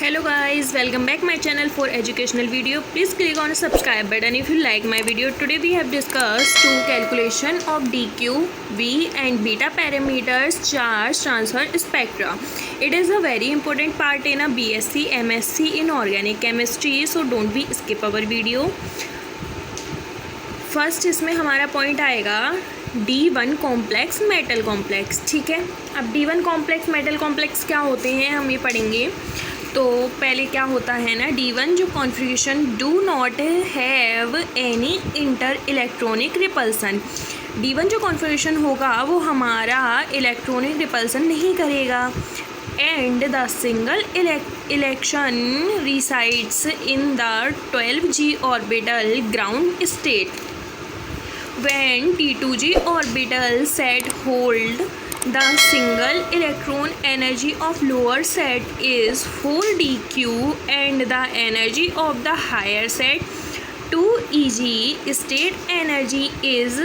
Hello guys, welcome back my channel for educational video. Please click on subscribe button if you like my video. Today we have discussed two calculation of DQ, V and beta parameters charge transfer spectra. It is a very important part in a BSc, MSc in organic chemistry, so don't be skip our video. First इसमें हमारा point आएगा D1 complex metal complex. ठीक है, अब D1 complex metal complex क्या होते हैं हम ये पढ़ेंगे. तो पहले क्या होता है ना, D1 जो configuration do not have any inter electronic repulsion. D1 जो कॉन्फ़िगरेशन होगा वो हमारा इलेक्ट्रॉनिक रिपल्सन नहीं करेगा. And the single electron resides in the 12G orbital ground state. When T2G orbital set hold, the single electron energy of lower set is 4dq and the energy of the higher set 2Eg. State energy is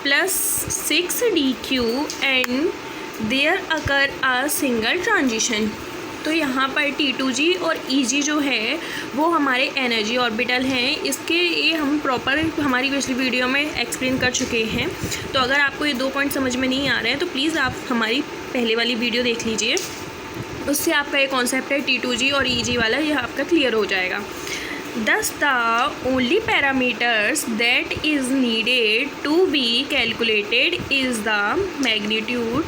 plus 6dq and there occur a single transition. तो यहाँ पर T2G और Eg जो है वो हमारे energy orbital हैं. इसके ये हम प्रॉपर हमारी पिछली वीडियो में एक्सप्लेन कर चुके हैं. तो अगर आपको ये 2 पॉइंट समझ में नहीं आ रहे हैं तो प्लीज़ आप हमारी पहले वाली वीडियो देख लीजिए. उससे आपका ये कॉन्सेप्ट है T2G और Eg वाला, यह आपका क्लियर हो जाएगा. Thus the only parameters that is needed to be calculated is the magnitude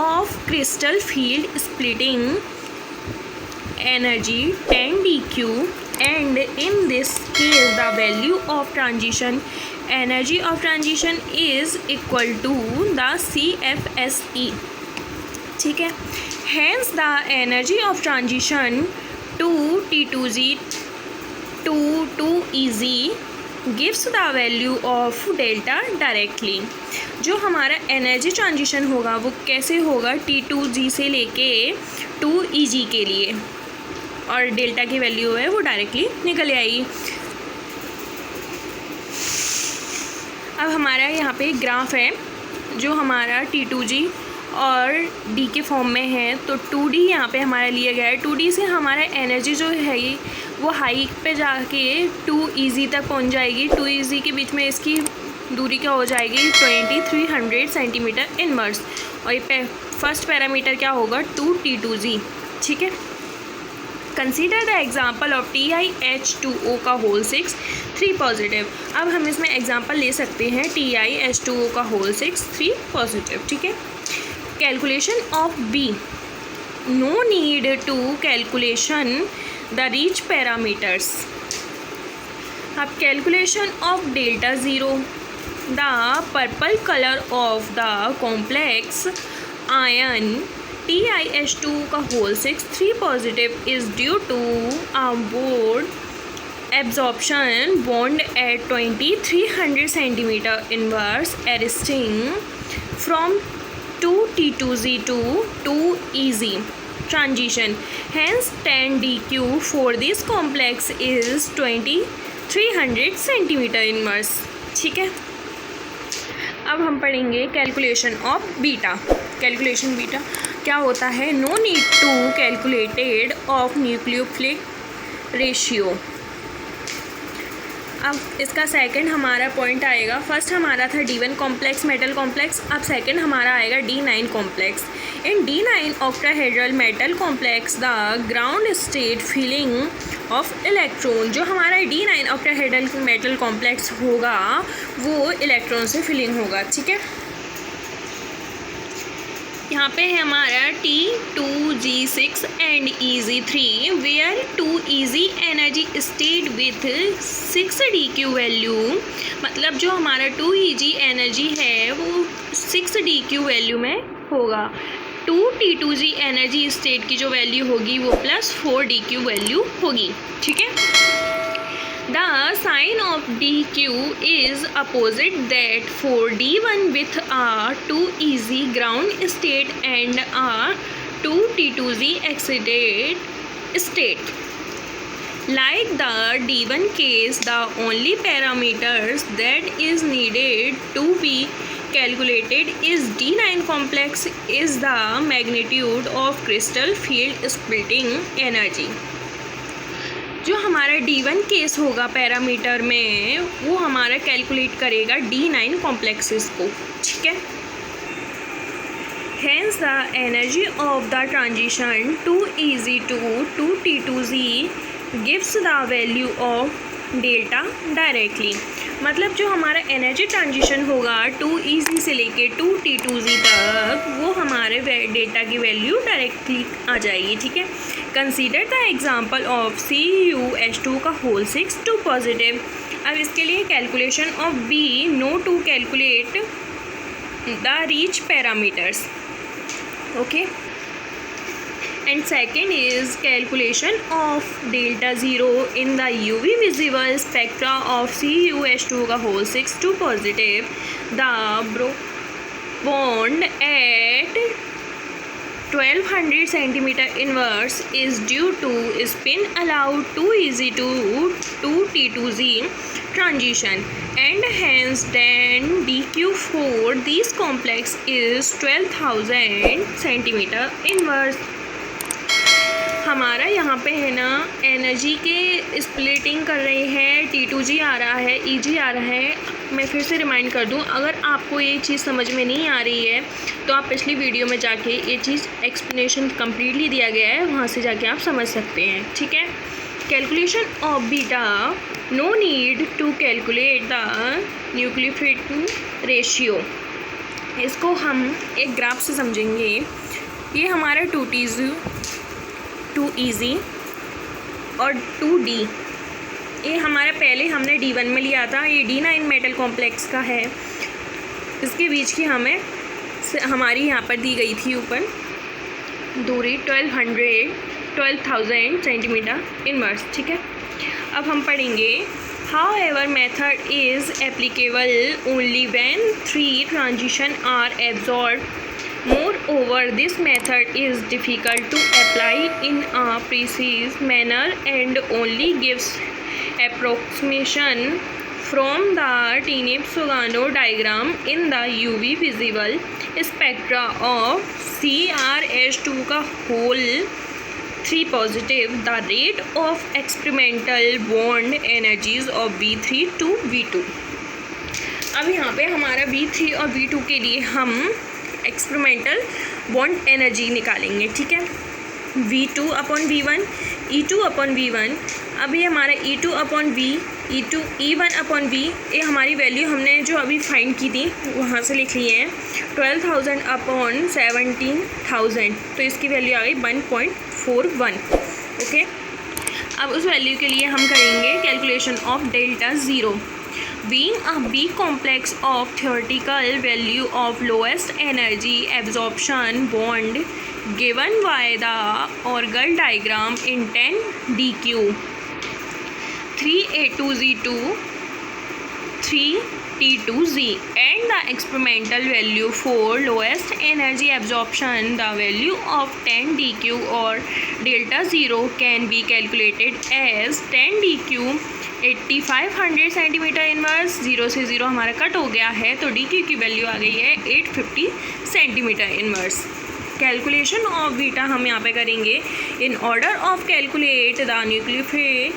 of crystal field splitting energy 10dq and in this case the value of transition energy of transition is equal to the CFSE. ठीक है, hence the energy of transition to T2G to 2Eg gives the value of delta directly. जो हमारा energy transition होगा वो कैसे होगा, T2G से लेके 2Eg के लिए, और डेल्टा की वैल्यू है वो डायरेक्टली निकल आएगी. अब हमारा यहाँ पे एक ग्राफ है जो हमारा T2G और D के फॉर्म में है. तो 2D यहाँ पे हमारा लिया गया है. 2D से हमारा एनर्जी जो है वो हाई पे जाके 2Eg तक पहुँच जाएगी. 2Eg के बीच में इसकी दूरी क्या हो जाएगी 2300 सेंटीमीटर इनवर्स. और ये फर्स्ट पैरामीटर क्या होगा 2T2G. ठीक है, consider the example of TiH2O का होल 6 3 पॉजिटिव. अब हम इसमें एग्जाम्पल ले सकते हैं TiH2O का होल 6 3 पॉजिटिव. ठीक है, calculation of B. No need to calculation the Racah parameters. अब calculation of delta zero. The purple colour of the complex ion TiH2 का होल 6 3 positive is due to a board absorption bond at 2300 centimeter inverse arresting from 2T2G to 2Eg transition. Hence 10dq for this complex is 2300 centimeter inverse. ठीक है, अब हम पढ़ेंगे calculation of beta. Calculation beta क्या होता है, no need to calculated of nucleophilic ratio. अब इसका सेकंड हमारा पॉइंट आएगा. फर्स्ट हमारा था D1 कॉम्प्लेक्स मेटल कॉम्प्लेक्स. अब सेकंड हमारा आएगा D9 complex. In D9 octahedral metal complex the ground state filling of electron. जो हमारा D9 ऑक्टाहेड्रल मेटल कॉम्प्लेक्स होगा वो इलेक्ट्रॉन से फिलिंग होगा. ठीक है, यहाँ पे है हमारा T2G6 and Eg3 where 2Eg energy state with 6dq value. मतलब जो हमारा 2Eg एनर्जी है वो 6dq वैल्यू में होगा. 2T2G एनर्जी स्टेट की जो वैल्यू होगी वो प्लस 4dq वैल्यू होगी. ठीक है, the sign of dq is opposite that for D1 with a 2Eg ground state and a 2T2G excited state. Like the D1 case, the only parameters that is needed to be calculated is D9 complex is the magnitude of crystal field splitting energy. जो हमारा D1 case होगा parameter में, वो हमारा calculate करेगा D9 complexes को, ठीक है। Hence the energy of the transition 2Ez2 to T2Z gives the value of delta directly. मतलब जो हमारा एनर्जी ट्रांजिशन होगा 2Ez से लेके 2T2Z तक, वो हमारे डेटा की वैल्यू डायरेक्टली आ जाएगी, ठीक है। Consider the example of CuH2 का होल 6 2 पॉजिटिव। अब इसके लिए calculation of B, no to calculate the Racah parameters, okay. And second is calculation of delta 0 in the UV visible spectra of CuH2 का whole 6 2 positive. The bond at 1200 centimeter inverse is due to spin allowed 2Ez2 to T2Z transition, and hence then dq for this complex is 12,000 centimeter inverse। हमारा यहाँ पे है ना energy के splitting कर रहे हैं, T2G आ रहा है, EG आ रहा है। मैं फिर से रिमाइंड कर दूँ, अगर आपको ये चीज़ समझ में नहीं आ रही है तो आप पिछली वीडियो में जाके ये चीज़ एक्सप्लेनेशन कम्प्लीटली दिया गया है, वहाँ से जाके आप समझ सकते हैं, ठीक है। Calculation of beta, no need to calculate the nucleophilicity ratio. इसको हम एक ग्राफ से समझेंगे। ये हमारा 2Ez और 2D, ये हमारा पहले हमने D1 में लिया था, ये D9 मेटल कॉम्प्लेक्स का है। इसके बीच की हमारी यहाँ पर दी गई थी ऊपर दूरी 12,000 सेंटीमीटर इनवर्स, ठीक है। अब हम पढ़ेंगे However, method is applicable only when 3 transitions are absorbed. Moreover, this method is difficult to apply in a precise manner and only gives approximation from the Tinep-Sugano diagram in the UV visible spectra of CrH2 का whole 3 positive. The rate of experimental bond energies of V3 to V2. अब यहाँ पे हमारा V3 और V2 के लिए हम experimental bond energy निकालेंगे, ठीक है। V2 upon V1, E2 upon V1। अब ये हमारा E2 upon V, E1 upon V, ये हमारी वैल्यू हमने जो अभी फाइंड की थी वहाँ से लिख ली है 12,000 अपॉन 17,000, तो इसकी वैल्यू आ गई 1.41, ओके। अब उस वैल्यू के लिए हम करेंगे calculation of delta 0। Being a B complex of theoretical value of lowest energy absorption bond given by the Orgel diagram in 10 dq 3A2Z2 3T2Z and the experimental value for lowest energy absorption, the value of 10 dq or delta 0 can be calculated as 10 dq 8500 centimetre inverse. 0 से 0 हमारा cut हो गया है, तो D की value आ गई है 850 centimetre inverse. Calculation of beta हम यहाँ पे करेंगे। In order of calculate the nucleophilicity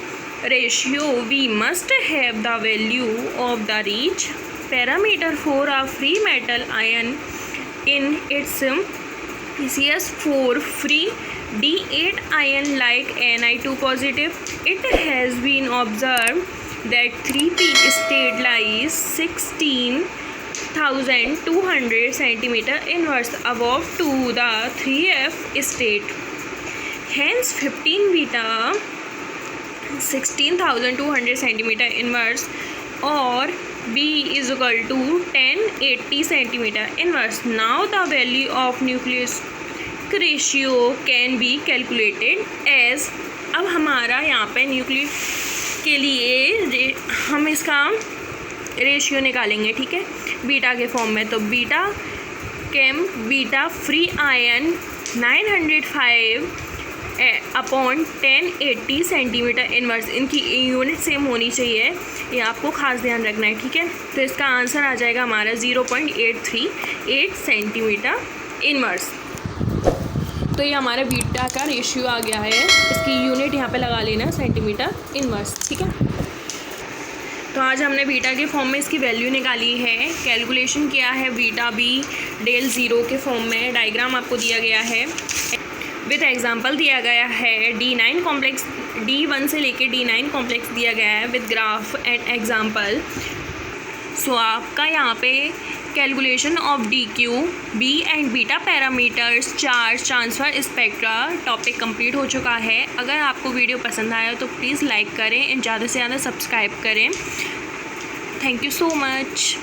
ratio we must have the value of the Racah parameter for a free metal ion in its CS4 free D8 ion like Ni2 positive. It has been observed that 3p state lies 16,200 centimeter inverse above to the 3f state. Hence 15 beta 16,200 centimeter inverse or B is equal to 1080 centimeter inverse. Now the value of nucleus ratio can be calculated as. अब हमारा यहाँ पे nucleus के लिए हम इसका ratio निकालेंगे, ठीक है, बीटा के फॉर्म में। तो beta free ion 905 upon 1080 centimetre inverse, इनकी यूनिट सेम होनी चाहिए, ये आपको खास ध्यान रखना है, ठीक है। तो इसका आंसर आ जाएगा हमारा 0.838 सेंटीमीटर इनवर्स। तो ये हमारा बीटा का रेशियो आ गया है, इसकी यूनिट यहाँ यहाँ पे लगा लेना सेंटीमीटर इनवर्स, ठीक है। तो आज हमने बीटा के फॉर्म में इसकी वैल्यू निकाली है, कैलकुलेशन किया है बीटा बी डेल ज़ीरो के फॉर्म में। डायग्राम आपको दिया गया है, विथ एग्जांपल दिया गया है। D9 कॉम्प्लेक्स D1 से लेके D9 कॉम्प्लेक्स दिया गया है with graph and example. So आपका यहाँ पे calculation of DQ B and beta parameters, charge transfer spectra topic complete हो चुका है। अगर आपको वीडियो पसंद आया तो प्लीज़ लाइक करें एंड ज़्यादा से ज़्यादा सब्सक्राइब करें। Thank you so much.